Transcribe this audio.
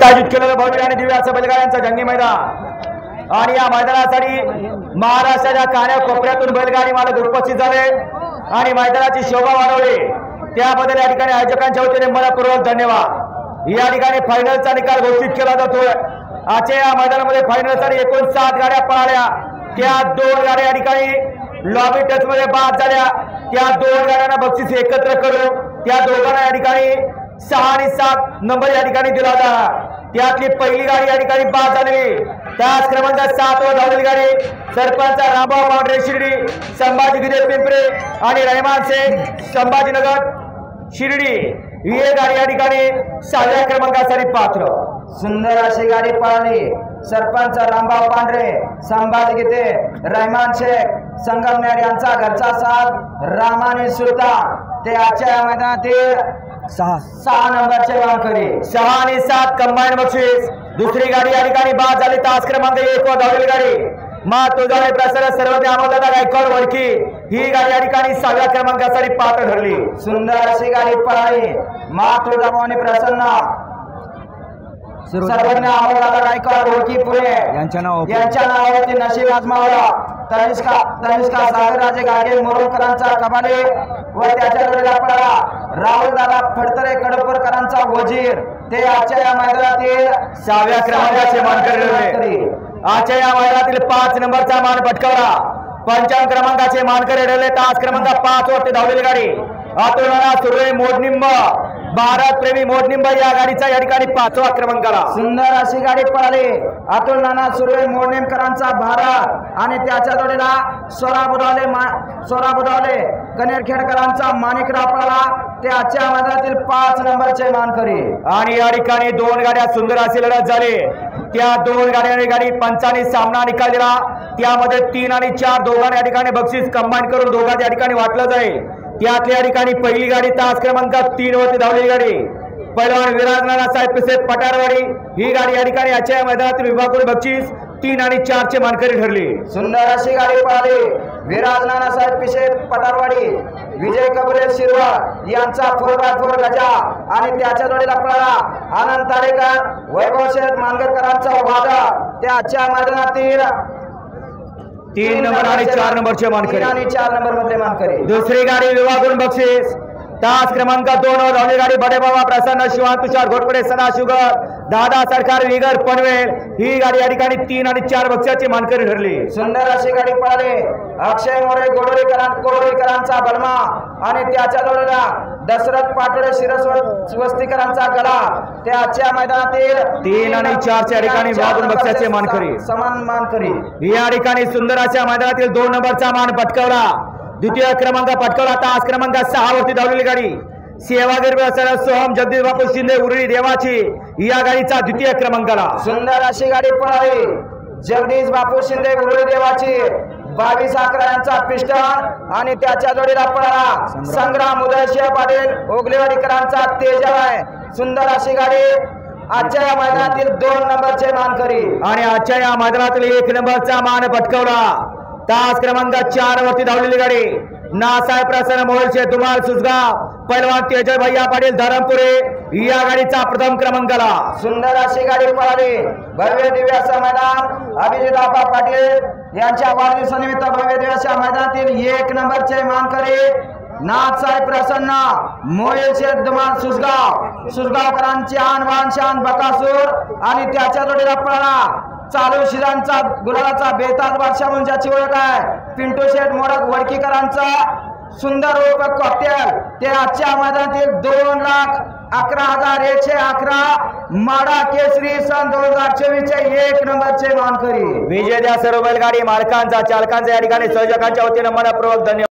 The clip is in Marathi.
आयोजित केलेलं भव्य आणि दिव्य असं बैलगाड्यांचं जंगी मैदान आणि या मैदानासाठी महाराष्ट्राच्या कानाकोपऱ्यातून बैलगाडी मालक उपस्थित झाले आणि मैदानाची शोभा वाढवली त्याबद्दल या ठिकाणी आयोजकांच्या वतीने मनपूर्वक धन्यवाद। या ठिकाणी फायनलचा निकाल घोषित केला जातोय। आजच्या या मैदानामध्ये फायनलसाठी एकूण 7 गाड्या पळाल्या, त्या 2 गाड्या या ठिकाणी लॉबी टच मध्ये बाद झाल्या। त्या 2 गाड्यांना बक्षीस एकत्र करून त्या दोघांना या ठिकाणी 6 आणि 7 नंबर या ठिकाणी दिला जाणार। त्यातली पहिली गाडी या ठिकाणी बाद झालेली, त्याच क्रमांक 7 वर धावलेली गाडी सरपंच रामभाऊ पांढरे शिर्डी संभाजी गिरे पिंपरे आणि रहमान शेख संभाजीनगर शिर्डी ही गाडी या ठिकाणी 6व्या क्रमांकासाठी पात्र। सुंदर अशी गाडी पळाली। सरपंच रामभाऊ पांढरे संभाजी गिते रहमान शेख संगमनेर यांचा घरचा साथ रामानी सुलतान ते आजच्या मैदानातील 6 नंबरचे वारकरी 6 आणि 7 कंबाईन बक्षीस। दुसरी गाडी या ठिकाणी बाद झाली, तास क्रमांक 1 वर धावलेली गाडी मा तुझाने प्रसार सर्वज्ञ अमोलदादा गायकवाड वडकी ही गाडी या ठिकाणी 6व्या क्रमांकासाठी पात्र ठरली। सुंदर अशी गाडी पळाली। मा तुळजाभवानी प्रसन्न सर्वज्ञ अमोलदादा गायकवाड वडकी पुणे यांच्या नावावरती नशीब आजमावला तनिष्का सागरराजे गाडगे मोरकरांचा कबाले व त्याच्या जोडीला पळाला राहुलदादा फडतरे कडपरकरांचा वजीर ते आजच्या या मैदानातील 6व्या क्रमांकाचे मानकरी ठरले। आजच्या या मैदानातील 5 नंबरचा मान पटकावला। 55 क्रमांकाचे मानकरी ठरले। तास क्रमांक 5 वरती धावलेली गाडी अतुल नाना सुर्वे मोडनिंब भारत प्रेमी मोडनिंब या गाडीचा या ठिकाणी 5वा क्रमांकाला। सुंदर अशी गाडी पळाली। अतुल नाना सुर्वे मोडनिंबकरांचा भारत आणि त्याच्या जोडीला सोरा बुधावले कनेरखेडकरांचा माणिकराव पळाला ते आजच्या मैदानातील 5 नंबरचे मानकरी। आणि या ठिकाणी 2 गाड्या सुंदर अशी लढत झाली। त्या 2 गाड्यांनी गाडी पंचांनी सामना निकाल दिला। त्यामध्ये 3 आणि 4 दोघांना या ठिकाणी बक्षीस कंबाईन करून दोघांना या ठिकाणी वाटलं जाईल। त्यातल्या ठिकाणी पहिली गाडी तास क्रमांक 3 वरती धावलेली गाडी पैलवान विराज नानासाहेब पिसे पटारवाडी ही गाडी या ठिकाणी आजच्या मैदानातील विभागून बक्षीस 3 आणि 4 चे मानकरी ठरली। सुंदर अशी गाडी पळाली। विराज नानासाहेब पिसे पटारवाडी विजय कबरे शिरवळ यांचा 4x4 गजा आणि त्याच्या जोडीला पळाला आनंद तारेकर वैभव शेठ मानगरकरांचा वादा ते आजच्या मैदानातील 3 नंबर आणि 4 नंबरचे मानकरी आणि 4 नंबर मधले मानकरी। दुसरी गाडी विभागून बक्षीस तास क्रमांक 2 वर धावलेली गाडी बडेबाबा प्रसन्न शिवान तुषार घोटपडे सदाशिवगर दादा सरकार विगर पनवेल ही गाडी या ठिकाणी 3 आणि 4 बक्षाची मानकरी ठरली। सुंदर अशी गाडी पळाली। अक्षय मोरे कोडोलीकरांचा बलमा आणि त्याच्या जोडीला दशरथ पाटोळे शिरस्वस्तीकरांचा गला ते आजच्या मैदानातील 3 आणि 4 च्या ठिकाणी विभागून बक्षाचे मानकरी समान मानकरी। या ठिकाणी सुंदर अशा मैदानातील 2 नंबरचा मान पटकावला। द्वितीय क्रमांक पटकावला तास क्रमांक 6 वरती धावलेली गाडी सेवागिरी असताना सोहम जगदीश बापू शिंदे उरळी देवाची या गाडीचा द्वितीय क्रमांकाला। सुंदर अशी गाडी पळाली। जगदीश बापू शिंदे उरळी देवाची 22-11 यांचा पिस्टन आणि त्याच्या जोडीला पळाला संग्राम उदयसिंह पाटील ओगलेवाडीकरांचा तेजव आहे। सुंदर अशी गाडी आजच्या या मैदानातील 2 नंबरचे मानकरी आणि आजच्या या मैदानातील 1 नंबरचा मान पटकावला तास क्रमांक 4 वरती धावलेली गाडी नासाहेब प्रसन्न मोहलचे धुमाळ सुसगाव पैलवान तेजय भैया पाटील धरमपुरे या गाडीचा प्रथम क्रमांकाला। सुंदर अशी गाडी पळाली। भव्य दिव्य असं मैदान अभिजित आप्पा पाटील यांच्या वाढदिवसानिमित्त भव्य दिव्य अशा मैदानातील 1 नंबरचे मानकरी नाथसाहेब प्रसन्न मोहलचे धुमाळ सुसगावकरांची आन शान बकासूर आणि त्याच्या जोडीला पळाला चालू शिरांचा गुलालाचा बेताज बादशाह म्हणून ज्याची ओळख आहे पिंटू शेठ मोडक वडकीकरांचा सुंदर रूप कॉकटेल ते आजच्या मैदानातील 2,11,111 माडा केसरी सन 2024 चे 1 नंबरचे मानकरी। विजय द्या सर्व बैलगाडी मालकांचा चालकांचा या ठिकाणी संयोजकांच्या वतीने मनपूर्वक धन्यवाद।